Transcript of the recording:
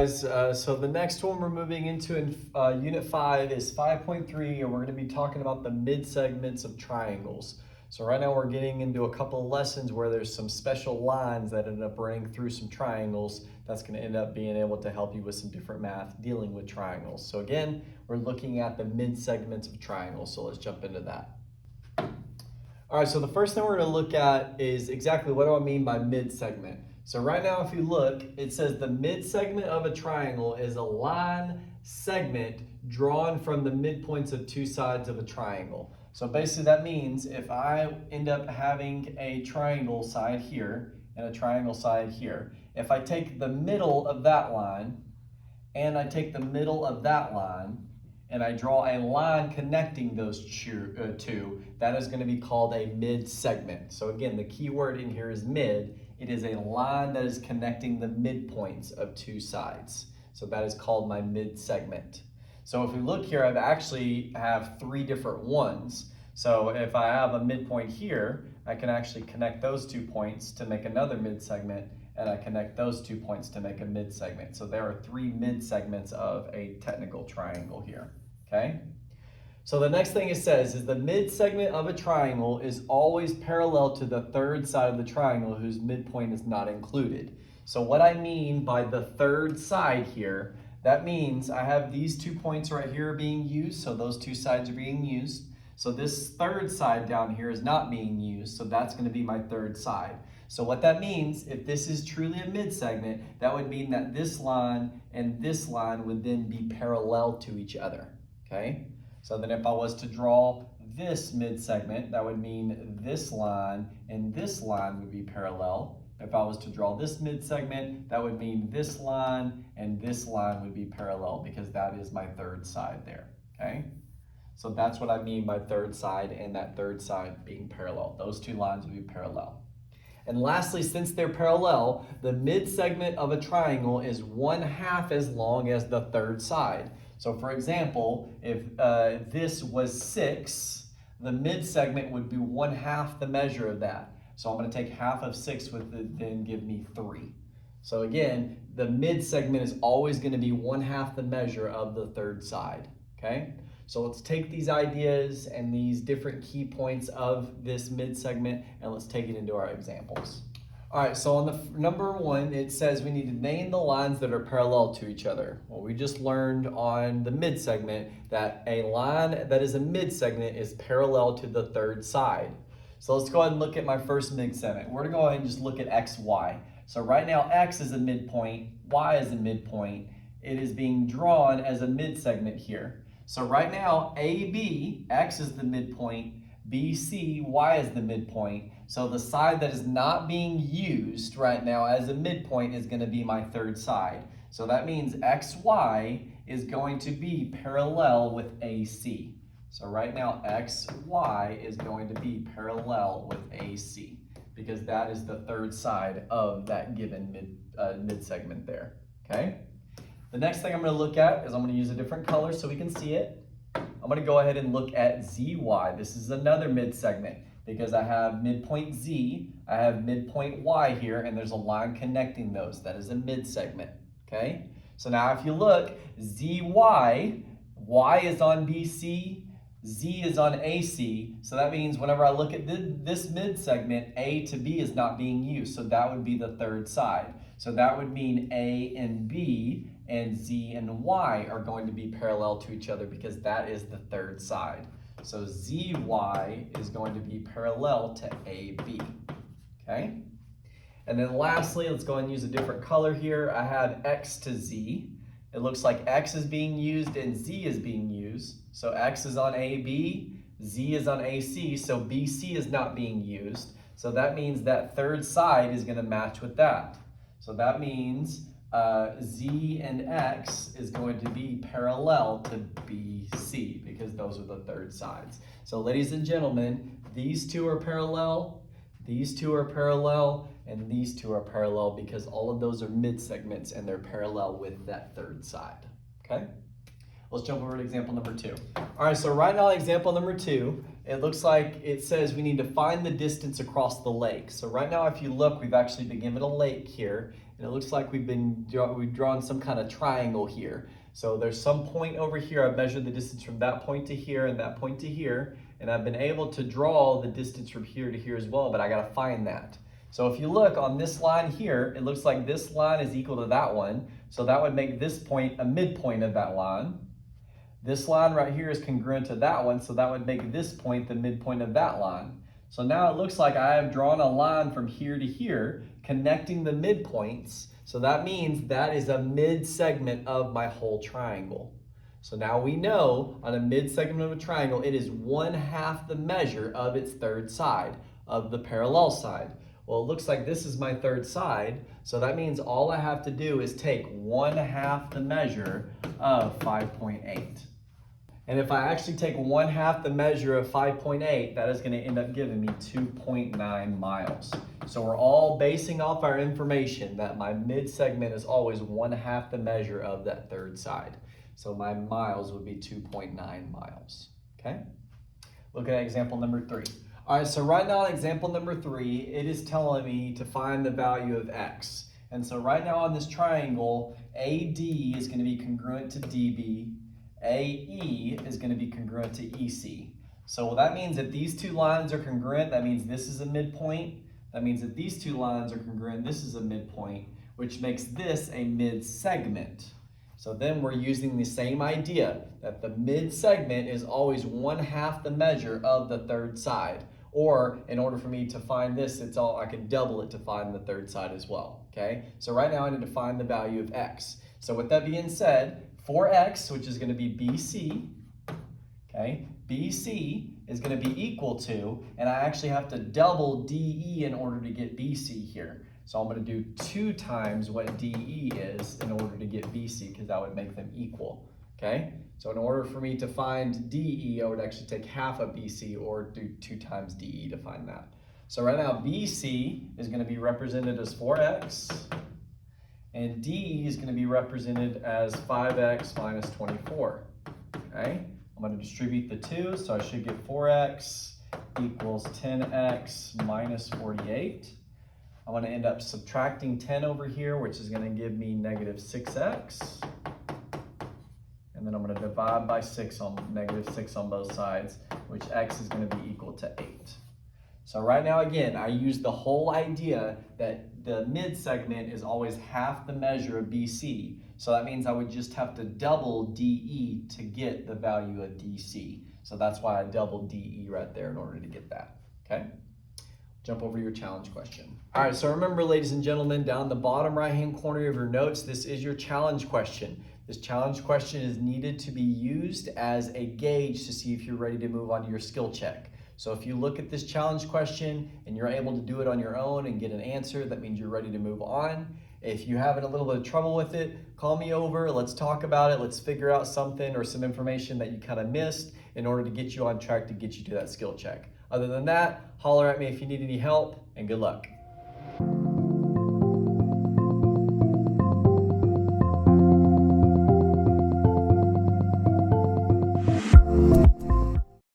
guys, so the next one we're moving into in Unit 5 is 5.3, and we're going to be talking about the mid-segments of triangles. So right now we're getting into a couple of lessons where there's some special lines that end up running through some triangles that's going to end up being able to help you with some different math dealing with triangles. So again, we're looking at the mid-segments of triangles, so let's jump into that. All right, so the first thing we're going to look at is exactly what do I mean by mid-segment. So right now, if you look, it says the mid-segment of a triangle is a line segment drawn from the midpoints of two sides of a triangle. So basically that means if I end up having a triangle side here and a triangle side here, if I take the middle of that line and I take the middle of that line and I draw a line connecting those two, that is going to be called a mid-segment. So again, the key word in here is mid. It is a line that is connecting the midpoints of two sides. So that is called my mid-segment. So if we look here, I actually have three different ones. So if I have a midpoint here, I can actually connect those 2 points to make another mid-segment, and I connect those 2 points to make a mid-segment. So there are three mid-segments of a technical triangle here, okay? So the next thing it says is the mid-segment of a triangle is always parallel to the third side of the triangle whose midpoint is not included. So what I mean by the third side here, that means I have these 2 points right here being used, so those two sides are being used. So this third side down here is not being used, so that's going to be my third side. So what that means, if this is truly a mid-segment, that would mean that this line and this line would then be parallel to each other, okay? So then if I was to draw this mid-segment, that would mean this line and this line would be parallel. If I was to draw this mid-segment, that would mean this line and this line would be parallel because that is my third side there, okay? So that's what I mean by third side and that third side being parallel. Those two lines would be parallel. And lastly, since they're parallel, the mid-segment of a triangle is 1/2 as long as the third side. So for example, if this was 6, the mid-segment would be 1/2 the measure of that. So I'm going to take half of 6 would then give me 3. So again, the mid-segment is always going to be 1/2 the measure of the third side, okay? So let's take these ideas and these different key points of this mid-segment and let's take it into our examples. All right, so on the number 1, it says we need to name the lines that are parallel to each other. Well, we just learned on the mid-segment that a line that is a mid-segment is parallel to the third side. So let's go ahead and look at my first mid-segment. We're gonna go ahead and just look at x, y. So right now, x is a midpoint, y is a midpoint. It is being drawn as a mid-segment here. So right now, AB, x is the midpoint, BC, y is the midpoint. So the side that is not being used right now as a midpoint is going to be my third side. So that means XY is going to be parallel with AC. So right now, XY is going to be parallel with AC because that is the third side of that given mid-segment there, okay? The next thing I'm going to look at is I'm going to use a different color so we can see it. I'm going to go ahead and look at ZY. This is another mid-segment because I have midpoint Z, I have midpoint Y here, and there's a line connecting those. That is a mid-segment, okay? So now if you look, ZY, Y is on BC, Z is on AC, so that means whenever I look at this mid-segment, A to B is not being used, so that would be the third side. So that would mean A and B and Z and Y are going to be parallel to each other because that is the third side. So ZY is going to be parallel to AB, okay? And then lastly, let's go ahead and use a different color here. I have X to Z. It looks like X is being used and Z is being used. So X is on AB, Z is on AC, so BC is not being used. So that means that third side is going to match with that. So that means Z and X is going to be parallel to BC because those are the third sides. So ladies and gentlemen, these two are parallel, these two are parallel, and these two are parallel because all of those are mid-segments and they're parallel with that third side, okay? Let's jump over to example number 2. All right, so right now example number 2, it looks like it says we need to find the distance across the lake. So right now if you look, we've actually been given a lake here, and it looks like we've drawn some kind of triangle here. So there's some point over here. I've measured the distance from that point to here and that point to here, and I've been able to draw the distance from here to here as well, but I gotta find that. So if you look on this line here, it looks like this line is equal to that one, so that would make this point a midpoint of that line. This line right here is congruent to that one, so that would make this point the midpoint of that line. So now it looks like I have drawn a line from here to here, connecting the midpoints. So that means that is a mid-segment of my whole triangle. So now we know on a mid-segment of a triangle, it is 1/2 the measure of its third side, of the parallel side. Well, it looks like this is my third side, so that means all I have to do is take 1/2 the measure of 5.8. And if I actually take 1/2 the measure of 5.8, that is going to end up giving me 2.9 miles. So we're all basing off our information that my mid-segment is always 1/2 the measure of that third side. So my miles would be 2.9 miles, okay? Look at example number 3. All right, so right now in example number 3, it is telling me to find the value of x. And so right now on this triangle, AD is going to be congruent to DB, AE is going to be congruent to EC. So that means that these two lines are congruent. That means this is a midpoint. That means that these two lines are congruent. This is a midpoint, which makes this a mid-segment. So then we're using the same idea that the mid-segment is always 1/2 the measure of the third side. Or in order for me to find this, I can double it to find the third side as well, okay? So right now I need to find the value of x. So with that being said, for x, which is going to be BC, okay, BC is going to be equal to, and I actually have to double DE in order to get BC here. So I'm going to do 2 times what DE is in order to get BC, because that would make them equal, okay? So in order for me to find DE, I would actually take half of BC or do 2 times DE to find that. So right now BC is going to be represented as 4x, and DE is going to be represented as 5x minus 24, okay? I'm going to distribute the 2, so I should get 4x equals 10x minus 48. I'm going to end up subtracting 10 over here, which is going to give me negative 6x. And then I'm going to divide by negative 6 on both sides, which x is going to be equal to 8. So right now, again, I use the whole idea that the mid-segment is always 1/2 the measure of BC. So that means I would just have to double DE to get the value of DC. So that's why I doubled DE right there in order to get that, okay? Jump over your challenge question. All right, so remember, ladies and gentlemen, down the bottom right-hand corner of your notes, this is your challenge question. This challenge question is needed to be used as a gauge to see if you're ready to move on to your skill check. So if you look at this challenge question and you're able to do it on your own and get an answer, that means you're ready to move on. If you're having a little bit of trouble with it, call me over, let's talk about it, let's figure out something or some information that you kind of missed in order to get you on track to get you to that skill check. Other than that, holler at me if you need any help, and good luck.